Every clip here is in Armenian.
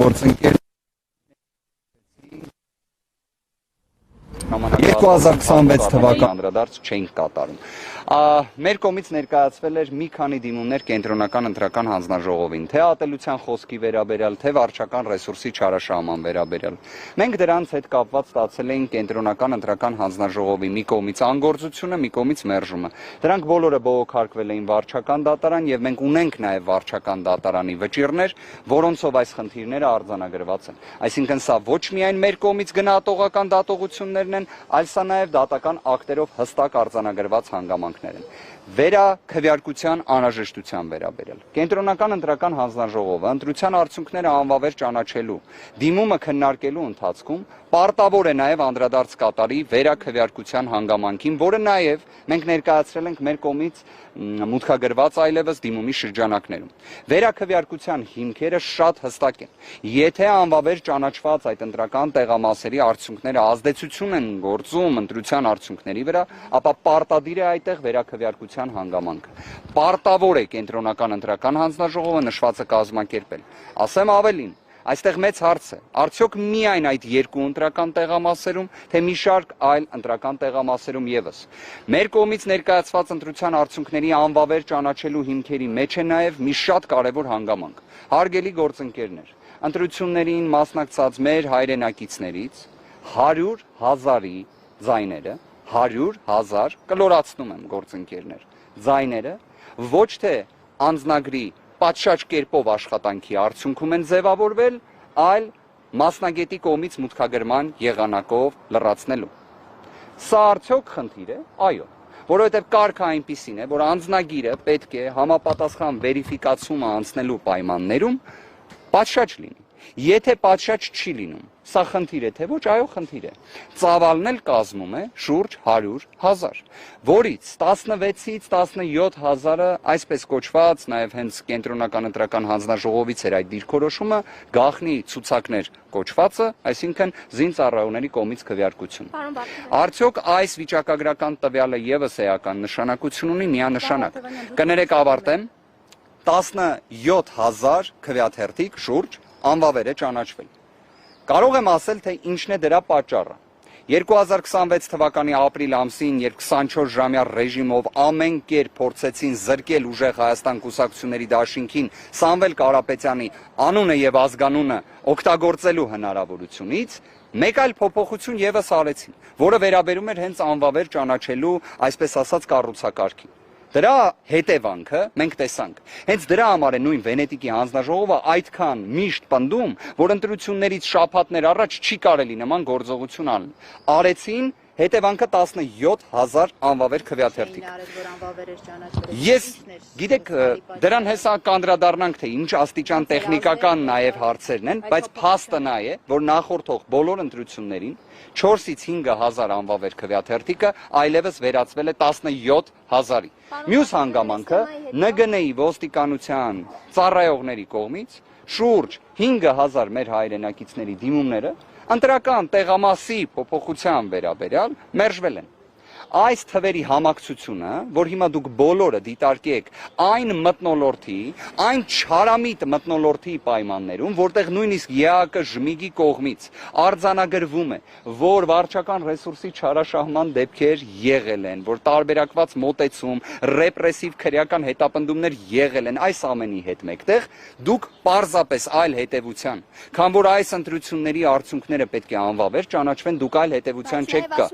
Գործընկեր 2026 թվականի անդրադարձ չենք կատարում։ Մեր կողմից ներկայացվել էր մի քանի դիմումներ կենտրոնական ընտրական հանձնաժողովին, թե ատելության խոսքի վերաբերյալ, թե վարչական ռեսուրսի չարաշահման վերաբերյալ։ Մենք դրանց հետ կապված ստացել էինք կենտրոնական ընտրական հանձնաժողովի մի կողմից անգործությունը, մի կողմից մերժումը։ Դրանք բոլորը բողոքարկվել էին վարչական դատարան եւ մենք ունենք նաեւ վարչական դատարանի վճիռներ, որոնցով այս խնդիրները արձանագրված են։ Այսինքն սա ոչ միայն մեր կողմից գնահատողական դատողություններն են, այլ սա նաեւ դատական ակտերով հստակ արձանագրված հանգամանքներ են։ Վերաքվեարկության անհրաժեշտության վերաբերյալ։ Կենտրոնական ընտրական հանձնաժողովը ընտրության արդյունքները անվավեր ճանաչելու, դիմումը քննարկելու ընթացքում պարտավոր է նաև անդրադարձ կատարի վերաքվեարկության հանգամանքին, որը նաև մենք ներկայացրել ենք մեր կողմից մուտքագրված այլևս դիմումի շրջանակներում։ Վերաքվեարկության հիմքերը շատ հստակ են։ Եթե անվավեր ճանաչված այդ ընտրական տեղամասերի արդյունքները ազդեցություն են գործում ընտրության արդյունքների վրա, ապա պարտադիր է այդտեղ վերաքվեարկության հանգամանքը։ Պարտավոր է կենտրոնական ընտրական հանձնաժողովը նշվածը կազմակերպել։ Ասեմ ավելին, այստեղ մեծ հարց է, արդյոք միայն այդ երկու ընտրական տեղամասերում, թե մի շարք այլ ընտրական տեղամասերում եւս։ Մեր կողմից ներկայացված ընտրության արդյունքների անվավեր ճանաչելու հիմքերի մեջ է նաեւ մի շատ կարևոր հանգամանք։ Հարգելի գործընկերներ, ընտրություններին մասնակցած մեր հայրենակիցներից 100,000-ի ձայները, 100,000 կլորացնում եմ գործընկերներ, ձայները ոչ թե անձնագրի պատշաճ կերպով աշխատանքի արդյունքում են ձևավորվել, այլ մասնագետի կողմից մուտքագրման եղանակով լրացնելու։ Սա արդյոք խնդիր է։ Այո, որովհետև կարգը այնպիսին է, որ անձնագիրը պետք է համապատասխան վերիֆիկացումը անցնելու պայմաններում պատշաճ լինի։ Եթե պատշաճ չի լինում, սա խնդիր է, թե ոչ, այո, խնդիր է։ Ծավալն էլ կազմում է շուրջ 100,000, որից 16-ից 17,000-ը այսպես կոչված, նաև հենց կենտրոնական ընտրական հանձնաժողովից էր այդ դիրքորոշումը, գաղտնի ցուցակներ կոչվածը, այսինքն զինծառայողների կողմից քվեարկություն։ Արդյոք այս վիճակագրական տվյալը եւս էական նշանակություն ունի, միանշանակ։ Կներեք ավարտեմ, 17,000 քվեաթերթիկ շուրջ անվավեր է ճանաչվել։ Կարող եմ ասել, թե ինչն է դրա պատճառը։ 2026 թվականի ապրիլ ամսին, երբ 24-ժամյա ռեժիմով ամեն կերպ փորձեցին զրկել ուժեղ Հայաստան կուսակցությունների դաշինքին Սամվել Կարապետյանի անունը եւ ազգանունը օգտագործելու հնարավորությունից, մեկ այլ փոփոխություն եւս արեցին, որը վերաբերում էր հենց անվավեր ճանաչելու, այսպես ասած, կառուցակարգին։ Դրա հետևանքը մենք տեսանք։ Հենց դրա համար է նույն Վենետիկի հանձնաժողովը այդքան միշտ պնդում, որ ընտրություններից շաբաթներ առաջ չի կարելի նման գործողություն անել։ Արեցին, հետևանքը 17,000 անվավեր քվեաթերթիկ։ Ես, գիտեք, դրան հեսա կանդրադառնանք, թե ինչ աստիճան տեխնիկական նաև հարցերն են, բայց փաստը նա է, որ նախորդող բոլոր ընտրություններին 4-ից 5,000 անվավեր քվեաթերթիկը այլևս վերածվել է 17,000-ի։ Մյուս հանգամանքը ՆԳՆ-ի ոստիկանության ծառայողների կողմից շուրջ 5,000 մեր հայրենակիցների դիմումները ընտրական տեղամասի փոփոխության վերաբերյալ մերժվել են։ Այս թվերի համակցությունը, որ հիմա դուք բոլորը դիտարկեք այն մթնոլորտի, այն չարամիտ մթնոլորտի պայմաններում, որտեղ նույնիսկ ԵԱԿ ժմիգի կողմից արձանագրվում է, որ վարչական ռեսուրսի չարաշահման դեպքեր եղել են, որ տարբերակված մոտեցում, ռեպրեսիվ քրեական հետապնդումներ եղել են, այս ամենի հետ մեկտեղ դուք պարզապես այլ հետևության, քան որ այս ընտրությունների արդյունքները պետք է անվավեր ճանաչվեն, դուք այլ հետևության չեք կա։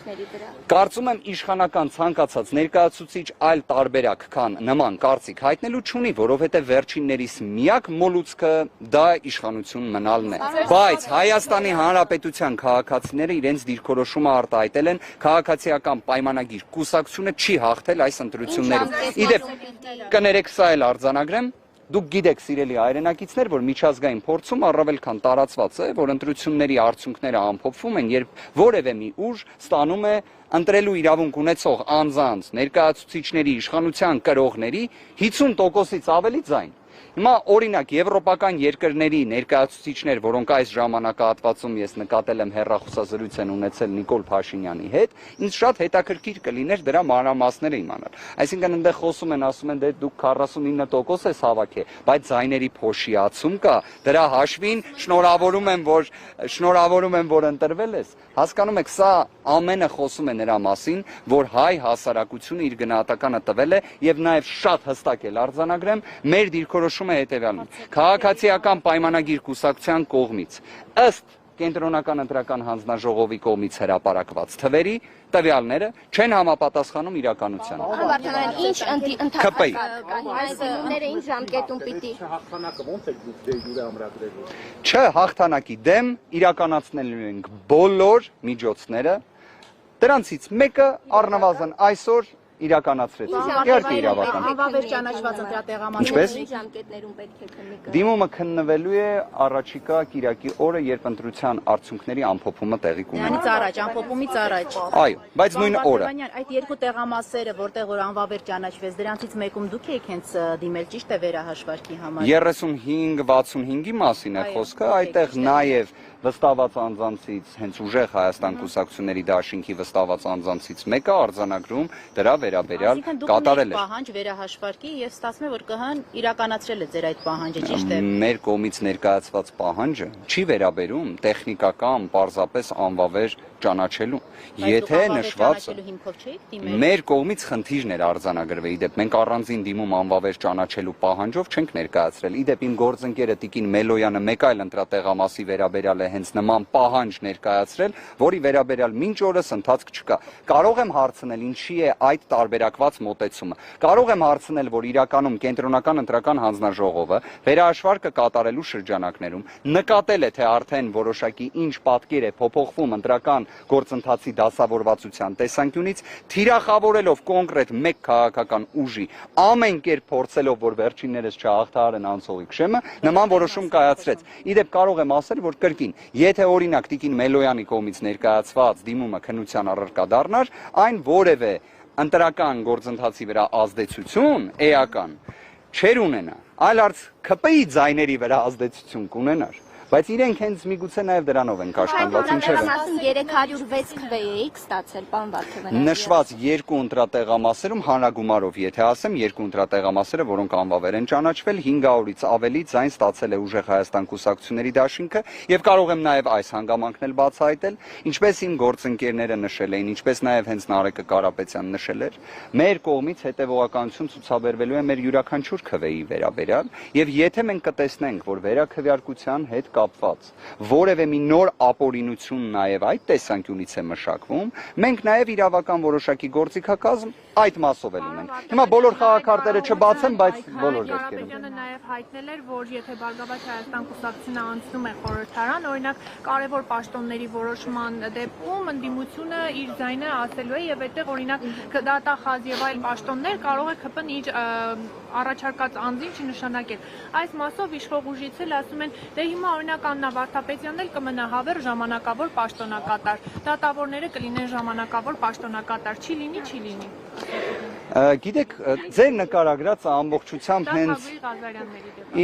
Կարծում եմ իշխանական ցանկացած ներկայացուցիչ այլ տարբերակ քան նման կարծիք հայտնելու չունի, որովհետև վերջիններիս միակ մոլուցքը դա իշխանություն մնալն է։ Բայց Հայաստանի Հանրապետության քաղաքացիները իրենց դիրքորոշումը արտահայտել են, քաղաքացիական պայմանագիր կուսակցությունը չի հաղթել այս ընտրություններում։ Իդեպ կներեք սա էլ արձանագրեմ։ Դուք գիտեք, սիրելի հայրենակիցներ, որ միջազգային փորձում առավել քան տարածված է, որ ընտրությունների արդյունքները ամփոփվում են, երբ որևէ մի ուժ ստանում է ընտրելու իրավունք ունեցող անձանց, ներկայացուցիչների, իշխանության կրողների 50%-ից ավելի ձայն։ Հիմա օրինակ եվրոպական երկրների ներկայացուցիչներ, որոնք այս ժամանակահատվածում ես նկատել եմ հեռախոսազրույց են ունեցել Նիկոլ Փաշինյանի հետ, ինձ շատ հետաքրքիր կլիներ դրա մանրամասները իմանալ։ Այսինքն այնտեղ խոսում են, ասում են, դե դուք 49% ես հավաքել, բայց ձայների փոշիացում կա, դրա հաշվին շնորհավորում եմ, որ ընտրվել ես։ Հասկանում եք, սա ամենը խոսում է նրա մասին, որ հայ հասարակությունը իր գնահատականը տվել է եւ նաեւ շատ հստակ էլ արձանագրեմ, մեր դիրքորոշումը հետեւյալն է։ Քաղաքացիական պայմանագիր կուսակցության կողմից ըստ Կենտրոնական ընտրական հանձնաժողովի կողմից հրապարակված թվերի տվյալները չեն համապատասխանում իրականությանը։ Վարդանային ինչ ընդհանրությունները ինչ ժամկետում պիտի Չհաղթանակի դեմ իրականացնելու ենք բոլոր միջոցները, դրանցից մեկը առնվազն այսօր իրականացրեցինք։ Իհարկե իրավական։ Անվավեր ճանաչված ընտրատեղամասերի ժամկետներում պետք է քննի։ Դիմումը քննվելու է առաջիկա կիրակի օրը, երբ ընտրության արդյունքների ամփոփումը տեղի կունենա։ Դրանից առաջ, ամփոփումից առաջ։ Այո, բայց նույն օրը։ Այդ երկու տեղամասերը, որտեղ որ անվավեր ճանաչվեց, դրանցից մեկում դուք եք հենց դիմել, ճիշտ է վերահաշվարկի համար։ 35-65-ի մասին է խոսքը, այդտեղ նաև վստահված անձանցից, հենց ուժեղ Հայաստան կուսակցությունների դաշինքի վստահված անձանցից մեկը արձանագրում դրա վերաբերյալ կատարել է։ Պահանջ վերահաշվարկի եւ ստացվում է, որ ԿՀ-ն իրականացրել է ձեր այդ պահանջը, ճիշտ է։ Մեր կողմից ներկայացված պահանջը չի վերաբերում տեխնիկական, պարզապես անվավեր ճանաչելու։ Եթե նշվածը մեր կողմից խնդիրն էր արձանագրվել, իդեպ մենք առանձին դիմում անվավեր ճանաչելու պահանջով չենք ներկայացրել։ Իդեպ իմ գործընկերը Տիկին Մելոյանը մեկ այլ ընտրատեղամասի վերաբերյալ է հենց նման պահանջ ներկայացրել, որի վերաբերյալ մինչ օրս ընթացք չկա։ Կարող եմ հարցնել, ինչի է այդ տարբերակված մոտեցումը։ Կարող եմ հարցնել, որ իրականում Կենտրոնական ընտրական հանձնաժողովը վերահաշվարկը կատարելու շրջանակներում նկատել է, թե արդեն որոշակի ինչ պատկեր է փոփոխվում ընտրական գործընթացի դասավորվածության տեսանկյունից, թիրախավորելով կոնկրետ մեկ քաղաքական ուժի, ամեն կերպ փորձելով, որ վերջիններս չհաղթահարեն անցողիկ շեմը, նման որոշում կայացրեց։ Իդեպ կարող եմ ասել, որ կրկին, եթե օրինակ Տիկին Մելոյանի կողմից ներկայացված դիմումը քննության առարկա դառնար, այն որևէ ընտրական գործընթացի վրա ազդեցություն էական չեր ունենա, այլ արդ ԿՊ-ի ձայների վրա ազդեցություն կունենար, բայց իրենք հենց միգուցե նաև դրանով են կաշկանդված, ինչև է։ 306 քվեեիք ստացել, պարոն Վարդանյան։ Նշված երկու ընտրատեղամասերում հանրագումարով, եթե ասեմ, երկու ընտրատեղամասերը, որոնք անվավեր են ճանաչվել, 500-ից ավելի ձայն ստացել է ուժեղ Հայաստան կուսակցությունների դաշինքը, եւ կարող եմ նաև այս հանգամանքն էլ բացահայտել, ինչպես իմ գործընկերները նշել էին, ինչպես նաև հենց Նարեկը Կարապետյանն նշել էր, մեր կողմից հետևողականություն ցուցաբերվելու է մեր յուրաքանչյուր քվեի վերաբերյալ, եւ եթե մենք կտեսնենք, որ վերաքվեարկության հետ կապված որևէ մի նոր ապօրինություն նաև այդ տեսանկյունից է մշակվում, մենք նաև իրավական որոշակի գործիքակազմ այդ մասով էլ ունենք։ Հիմա բոլոր խաղաքարտերը չբացեմ, բայց բոլոր դեպքերում։ Կարապետյանը նաև հայտնել էր, որ եթե Բարգավաճ Հայաստան կուսակցությունը անցնում է խորհրդարան, օրինակ կարևոր պաշտոնների որոշման դեպքում ընդդիմությունը իր ձայնը ասելու է եւ այդտեղ օրինակ դատախազ եւ այլ պաշտոններ կարող է ԿՊ-ն իր առաջարկած անձին չնշանակել։ Այս մասով իշխող ուժից էլ ասում են, դե հիմա օրինակ Աննա Վարդապետյանն էլ կմնա հավեր ժամանակավոր պաշտոնակատար, դատավորները կլինեն ժամանակավոր պաշտոնակատար, չի լինի։ Գիտեք, ձեր նկարագրածը ամբողջությամբ հենց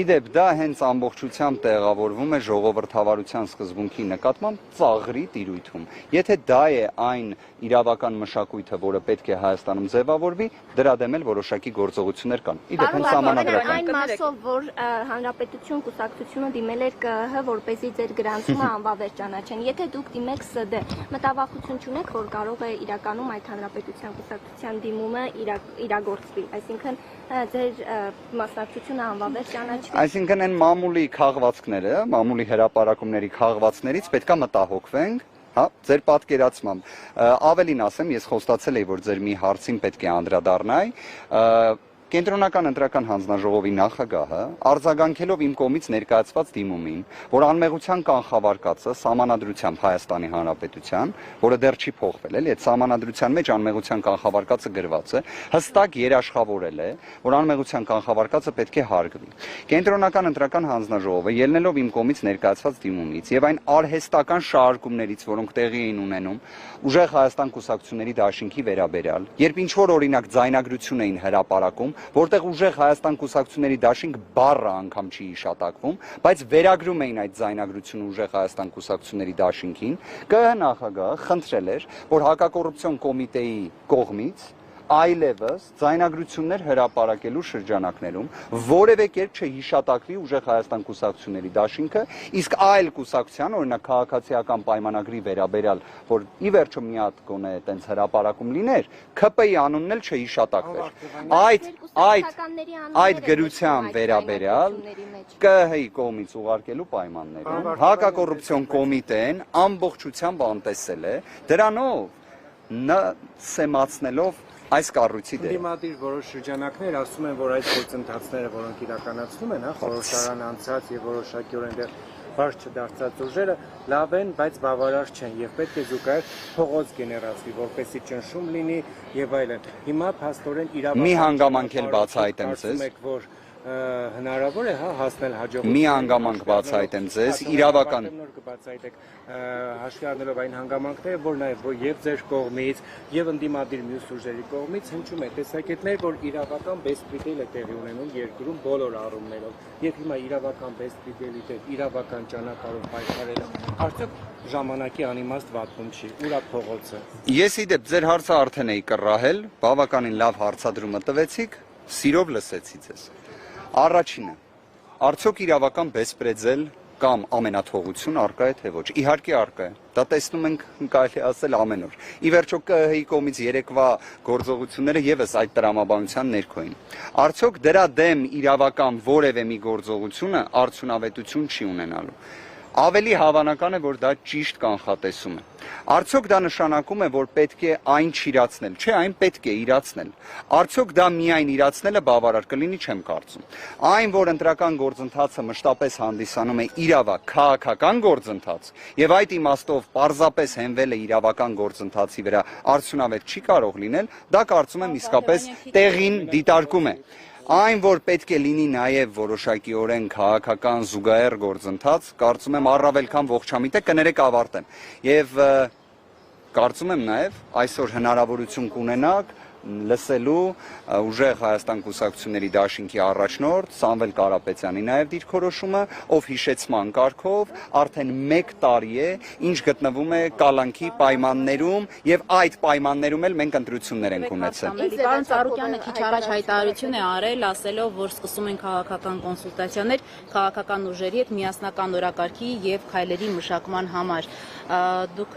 իդեպ դա հենց ամբողջությամբ տեղավորվում է ժողովրդավարության սկզբունքի նկատմամբ ծաղրի տիրույթում։ Եթե դա է այն իրավական մշակույթը, որը պետք է Հայաստանում ձևավորվի, դրա դեմ էլ որոշակի գործողություններ կան։ Իդեպ հենց համանadrական։ Այն մասով, որ Հանրապետություն կուսակցությունը դիմել էր ԿՀ, որպեսզի ձեր գրանցումը անվավեր ճանաչեն։ Եթե դուք դիմեք ՍԴ, մտավախություն չունեք, որ կարող է իրականում այդ Հանրապետության կուսակցության դիմումը իրագործվի, այսինքն ձեր մասնակցությունը անվավեր ճանաչվի։ Այսինքն այն մամուլի քաղվածքները, մամուլի հրապարակումների քաղվածներից պետքա մտահոգվենք, հա, ձեր պատկերացմամբ։ Ավելին ասեմ, ես խոստացել էի, որ ձեր մի հարցին պետք է անդրադառնայի, Կենտրոնական ընտրական հանձնաժողովի նախագահը արձագանքելով իմ կողմից ներկայացված դիմումին, որ անմեղության կանխավարկածը սահմանադրությամբ Հայաստանի Հանրապետության, որը դեռ չի փոխվել, էլի, այդ սահմանադրության մեջ անմեղության կանխավարկածը գրված է, հստակ երաշխավորել է, որ անմեղության կանխավարկածը պետք է հարգվի։ Կենտրոնական ընտրական հանձնաժողովը ելնելով իմ կողմից ներկայացված դիմումից եւ այն արհեստական շարժումներից, որոնք տեղի էին ունենում ուժեղ Հայաստան կուսակցությունների դաշինքի վերաբերյալ, երբ ինչ որ օրինակ ձայնագրություն էին հրապարակում, որտեղ ուժեղ Հայաստան կուսակցությունների դաշինք բառը անգամ չի հիշատակվում, բայց վերագրում էին այդ ձայնագրությունը ուժեղ Հայաստան կուսակցությունների դաշինքին, ԿՀ նախագահը խնդրել էր, որ հակակոռուպցիոն կոմիտեի կողմից այլևս ձայնագրություններ հրապարակելու շրջանակներում որևէ կերպ չհիշատակվի ուժեղ Հայաստան կուսակցությունների դաշինքը, իսկ այլ կուսակցության, օրինակ քաղաքացիական պայմանագրի վերաբերյալ, որ ի վերջո մի հատ գոնե այտենց հրապարակում լիներ, ՔՊ-ի անունն էլ չհիշատակվեր։ Այդ գրության վերաբերյալ ԿՀ-ի կողմից ուղարկելու պայմաններում հակակոռուպցիոն կոմիտեն ամբողջությամբ անտեսել է, դրանով սեմացնելով այս կառույցի դերը։ Դիմադիր որոշ շրջանակներ ասում են, որ այս գործընթացները, որոնք իրականացնում են, խորհրդարան անցած եւ որոշակիորեն դեռ բարձ չդարձած ուժերը լավ են, բայց բավարար չեն եւ պետք է զուգահեռ փողոց գեներացվի, որպեսզի ճնշում լինի եւ այլն։ Հիմա փաստորեն իրավական մի հանգամանք էլ բացահայտեմ ձեզ, որ հնարավոր է հասնել հաջողության։ Մի հանգամանք բացահայտեմ ձեզ, իրավական կբացահայտեք հաշվի առնելով այն հանգամանքները, որ նաև եւ ձեր կողմից եւ ընդդիմադիր մյուս ուժերի կողմից հնչում է տեսակետներ, որ իրավական բեսպրեդել է տեղի ունենում երկրում բոլոր առումներով։ Եվ հիմա իրավական բեսպրեդելի դեպ իրավական ճանապարհով պայքարելը արդյոք ժամանակի անիմաստ վատում չի։ Ուր է փողոցը։ Ես իդեպ ձեր հարցը արդեն էի կռահել, բավականին լավ հարցադրումը տվեցիք, սիրով լսեցի ձեզ։ Առաջինը, արդյոք իրավական բեսպրեդել կամ ամենաթողություն արկա է թե ոչ։ Իհարկե արկա է։ Դա տեսնում ենք, կարելի ասել ամեն օր։ Ի վերջո ԿՀ-ի կողմից երեկվա գործողությունները եւս այդ տրամաբանության ներքո են։ Արդյոք դրա դեմ իրավական որևէ մի գործողությունը արդյունավետություն չի ունենալու։ Ավելի հավանական է, որ դա ճիշտ կանխատեսում է։ Արդյոք դա նշանակում է, որ պետք է այն չիրացնել, չէ, այն պետք է իրացնել։ Արդյոք դա միայն իրացնելը բավարար կլինի, չեմ կարծում։ Այն, որ ընտրական գործընթացը մշտապես հանդիսանում է իրավակ քաղաքական գործընթաց, եւ այդ իմաստով պարզապես հենվել է իրավական գործընթացի վրա, արդյունավետ չի կարող լինել, դա կարծում եմ իսկապես տեղին դիտարկում է։ Այն, որ պետք է լինի նաև որոշակիորեն քաղաքական զուգահեռ գործընթաց, կարծում եմ առավել քան ողջամիտ է, կներեք ավարտեմ։ Եվ կարծում եմ նաև այսօր հնարավորություն կունենաք լսելու ուժեղ Հայաստան կուսակցությունների դաշինքի առաջնորդ Սամվել Կարապետյանի նաև դիրքորոշումը, ով հիշեցման կարգով արդեն 1 տարի է, ինչ գտնվում է կալանքի պայմաններում եւ այդ պայմաններում էլ մենք ընտրություններ ենք ունեցել։ Պարոն Ծառուկյանը քիչ առաջ հայտարարություն է արել, ասելով, որ սկսում են քաղաքական կոնսուլտացիաներ քաղաքական ուժերի հետ միասնական օրակարգի եւ քայլերի մշակման համար։ Դուք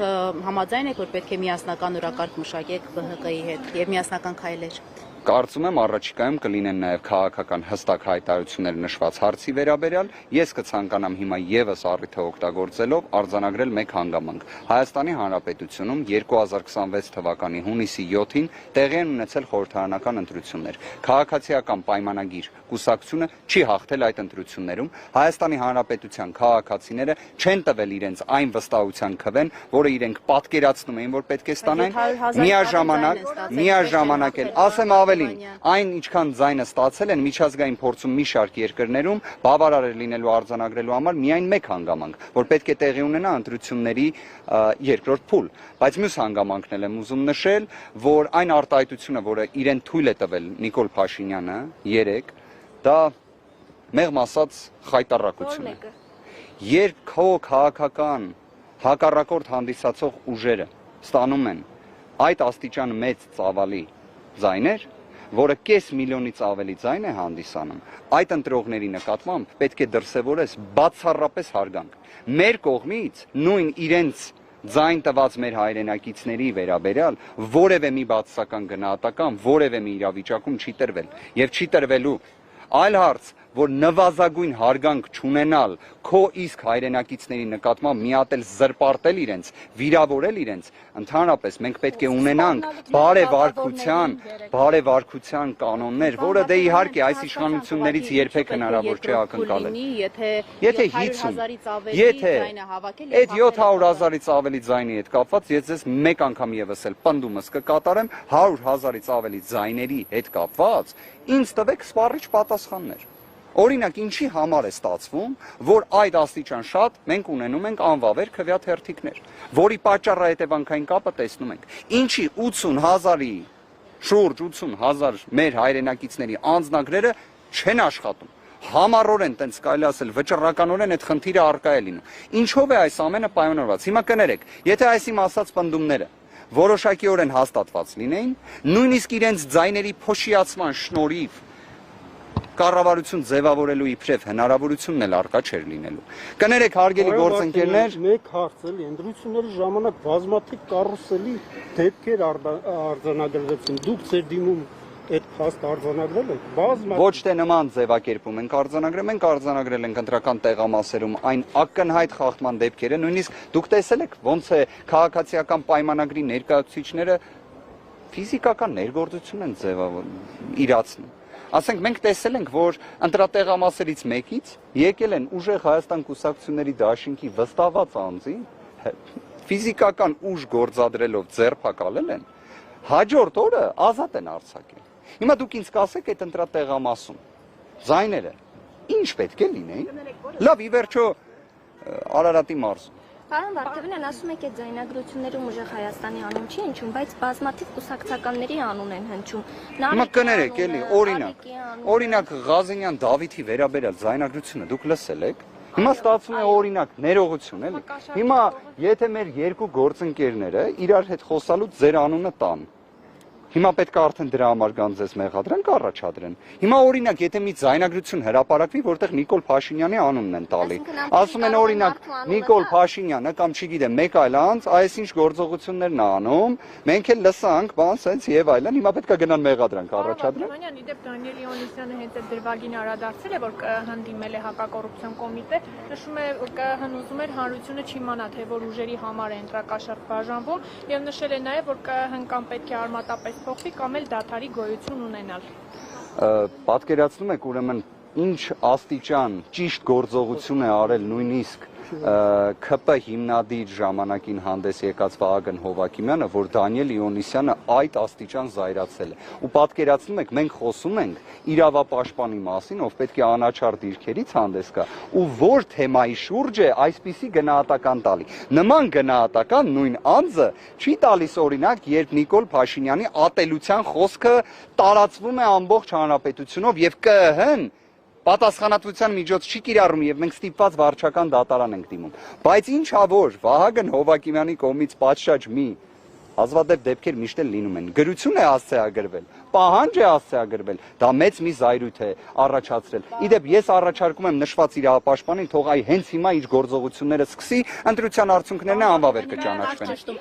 համաձայն եք, որ պետք է միասնական օրակարգ մշակեք ԲՀԿ-ի հետ եւ միասնական քայլեր։ Կարծում եմ առաջիկայում կլինեն նաև քաղաքական հստակ հայտարարություններ նշված հարցի վերաբերյալ։ Ես կցանկանամ հիմա եւս առիթը օգտագործելով արձանագրել մեկ հանգամանք։ Հայաստանի Հանրապետությունում 2026 թվականի հունիսի 7-ին տեղի են ունեցել խորհրդարանական ընտրություններ։ Քաղաքացիական պայմանագիր կուսակցությունը չի հաղթել այդ ընտրություններում։ Հայաստանի Հանրապետության քաղաքացիները չեն տվել իրենց այն վստահության քվեն, որը իրենք պատկերացնում էին, որ պետք է ստանան։ Միաժամանակ էլ ասեմ այն ինչքան ձայնը ստացել են միջազգային փորձում մի շարք երկրներում բավարար է լինելու արձանագրելու համար միայն մեկ հանգամանք, որ պետք է տեղի ունենա ընտրությունների երկրորդ փուլ, բայց մյուս հանգամանքն էլ եմ ուզում նշել, որ այն արտահայտությունը, որը իրեն թույլ է տվել Նիկոլ Փաշինյանը երեկ, դա մեղմ ասած խայտառակություն է։ Երբ քո քաղաքական հակառակորդ հանդիսացող ուժերը ստանում են այդ աստիճան մեծ ծավալի ձայներ, որը կես միլիոնից ավելի ձայն է հանդիսանում, այդ ընտրողների նկատմամբ պետք է դրսևորես բացառապես հարգանք։ Մեր կողմից նույն իրենց ձայն տված մեր հայրենակիցների վերաբերյալ որևէ մի բացասական գնահատական որևէ մի իրավիճակում չի տրվել եւ չի տրվելու։ Այլ հարց, որ նվազագույն հարգանք չունենալ քո իսկ հայրենակիցների նկատմամբ մի հատ էլ զրպարտել իրենց, վիրավորել իրենց, ընդհանրապես մենք պետք է ունենանք բարեվարքության կանոններ, որը դե իհարկե այս իշխանություններից երբեք հնարավոր չէ ակնկալել։ Եթե 50, եթե այդ 700,000-ից ավելի ձայնի հետ կապված, ես ձեզ մեկ անգամ եւս էլ պնդումս կկատարեմ 100,000-ից ավելի ձայների հետ կապված, ինձ տվեք սպառիչ պատասխաններ։ Օրինակ, ինչի համար է ստացվում, որ այդ աստիճան շատ մենք ունենում ենք անվավեր քվեաթերթիկներ, որի պատճառահետևանքային կապը տեսնում ենք։ Ինչի 80,000-ի շուրջ 80,000 մեր հայրենակիցների անձնագրերը չեն աշխատում։ Համառորեն տենց կարելի ասել վճռականորեն այդ խնդիրը առկա է լինում։ Ինչով է այս ամենը պայմանավորված։ Հիմա կներեք, եթե այս իմ ասած պնդումները որոշակիորեն հաստատված լինեին, նույնիսկ իրենց ձայների փոշիացման շնորհիվ կառավարություն ձևավորելու իբրև հնարավորությունն էլ առկա չէր լինելու։ Կներեք, հարգելի գործընկերներ, մեկ հարց էլի, ընտրությունների ժամանակ բազմաթիվ կառուսելի դեպքեր արձանագրվեցին։ Դուք ձեր դիմում այդ փաստ արձանագրել եք, բազմաթիվ։ Ոչ թե նման ձևակերպում ենք արձանագրել, մենք արձանագրել ենք ընտրական տեղամասերում այն ակնհայտ խախտման դեպքերը, նույնիսկ դուք տեսել եք ոնց է քաղաքացիական պայմանագրի ներկայացուցիչները ֆիզիկական ներգործություն են իրացնում։ Ասենք մենք տեսել ենք, որ ընտրատեղամասերից մեկից եկել են ուժեղ Հայաստան կուսակցությունների դաշինքի վստահված անձին ֆիզիկական ուժ գործադրելով ձերբակալել են, հաջորդ օրը ազատ են արձակել։ Հիմա դուք ինձ կասեք այդ ընտրատեղամասում ձայները ինչ պետք է լինեին։ Լավ, ի վերջո Արարատի մարզում։ Պարոն Վարդանյան, ասում եք այդ ձայնագրություններում ուժեղ Հայաստանի անուն չի հնչում, բայց բազմաթիվ կուսակցականների անուն են հնչում։ Հիմա կներեք, էլի, օրինակ Ղազենյան Դավիթի վերաբերյալ ձայնագրությունը դուք լսել եք։ Հիմա ստացվում է օրինակ ներողություն, էլի։ Հիմա եթե մեր երկու գործընկերները իրար հետ խոսալուց ձեր անունը տան, հիմա պետք է արդեն դրա համար գանձես մեղադրեն, կառաջադրեն։ Հիմա օրինակ, եթե մի ձայնագրություն հրապարակվի, որտեղ Նիկոլ Փաշինյանի անունն են տալի, ասում են օրինակ Նիկոլ Փաշինյանը կամ չգիտեմ մեկ այլ անձ, այսինչ գործողություններն է անում, մենք էլ լսանք, բան սենց եւ այլն, հիմա պետք է գնան մեղադրանք առաջադրեն։ Մանյան, իդեպ Դանիել Իոնիսյանը հենց այդ դրվագին անդրադարձել է, որ հանդիմել է հակակոռուպցիոն կոմիտե, նշում է, որ ԿՀ-ն ուզում էր հանրությունը չիմանա, թե որ ուժերի համար է ընտրակաշառք բաժանվում, եւ նշել է նաեւ, որ ԿՀ-ն կամ պետք է արմատապես փոխվի կամ էլ դադարի գոյություն ունենալ։ Պատկերացնում եք ուրեմն ինչ աստիճան ճիշտ գործողություն է արել նույնիսկ ՔՊ հիմնադիր ժամանակին հանդես եկած Վահագն Հովակիմյանը, որ Դանիել Իոնիսյանը այդ աստիճան զայրացել է։ Ու պատկերացնում եք, մենք խոսում ենք իրավապաշտպանի մասին, ով պետք է անաչառ դիրքերից հանդես գա, ու որ թեմայի շուրջ է այսպիսի գնահատական տալի։ Նման գնահատական նույն անձը չի տալիս օրինակ, երբ Նիկոլ Փաշինյանի ատելության խոսքը տարածվում է ամբողջ հանրապետությունով եւ ԿՀ-ն պատասխանատվության միջոց չի կիրառում եւ մենք ստիպված վարչական դատարան ենք դիմում։ Բայց ինչա որ Վահագն Հովակիմյանի կողմից պատշաճ մի հազվադեպ դեպքեր միշտ էլ լինում են։ Գրություն է հասցեագրվել, պահանջ է հասցեագրվել, դա մեծ մի զայրույթ է առաջացրել։ Իդեպ ես առաջարկում եմ նշված իրավապաշտպանին թող այ հենց հիմա իր գործողությունները սկսի, ընտրության արդյունքներն անվավեր կճանաչվեն։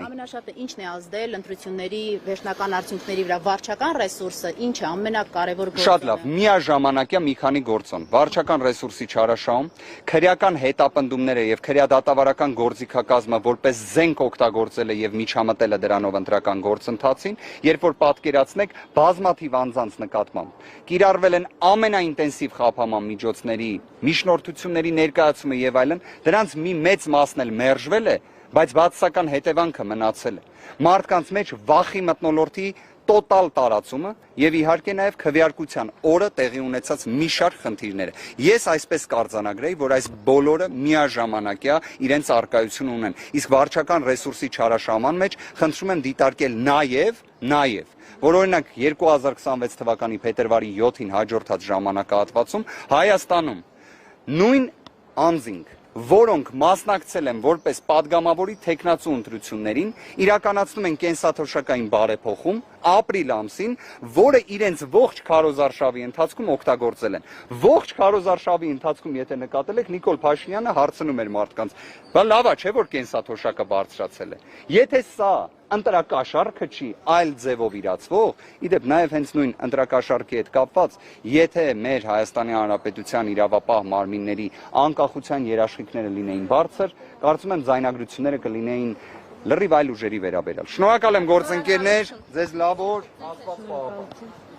Ամենաշատը ինչն է ազդել ընտրությունների վերջնական արդյունքների վրա, վարչական ռեսուրսը ինչ է ամենակարևոր գործոնը։ Շատ լավ, միաժամանակյա մի քանի գործոն։ Վարչական ռեսուրսի չարաշահում, քրեական հետապնդումները եւ քրեադատավարական գործիքակազմը որպես զենք օգտագործել է եւ միջամտել է դրանով ընտրական գործընթացին, երբ որ պատկերացնեք բազմաթիվ անձանց նկատմամբ կիրառվել են ամենաինտենսիվ խափանման միջոցների, միջնորդությունների ներկայացումը եւ այլն, դրանց մի մեծ մասն էլ մերժվել է, բայց բացասական հետևանքը մնացել է։ Մարդկանց մեջ վախի մթնոլորտի տոտալ տարածումը եւ իհարկե նաեւ քվեարկության օրը տեղի ունեցած մի շարք խնդիրները։ Ես այսպես կարձանագրեի, որ այս բոլորը միաժամանակյա իրենց առկայություն ունեն։ Իսկ վարչական ռեսուրսի չարաշահման մեջ խնդրում եմ դիտարկել նաեւ որ օրինակ 2026 թվականի փետրվարի 7-ին հաջորդած ժամանակահատվածում Հայաստանում նույն անձինք, որոնք մասնակցել են որպես падգամավորի թեկնածու ընտրություններին, իրականացնում են կենսաթոշակային բարեփոխում ապրիլ ամսին, որը իրենց ողջ քարոզարշավի ընթացքում օգտագործել են։ Ողջ քարոզարշավի ընթացքում, եթե նկատել եք, Նիկոլ Փաշինյանը հարցնում էր մարդկանց. «Բա լավ է, չէ՞ որ կենսաթոշակը բարձրացել է»։ Եթե սա ընտրակաշառքը չի, այլ ձևով իրացվող, իդեպ նաև հենց նույն ընտրակաշառքի հետ կապված, եթե մեր Հայաստանի Հանրապետության իրավապահ մարմինների անկախության երաշխիքները լինեին բարձր, կարծում եմ ձայնագրությունները կլինեին լրիվ այլ ուժերի վերաբերյալ։ Շնորհակալ եմ գործընկերներ, ձեզ լավ օր, Աստված պահապան։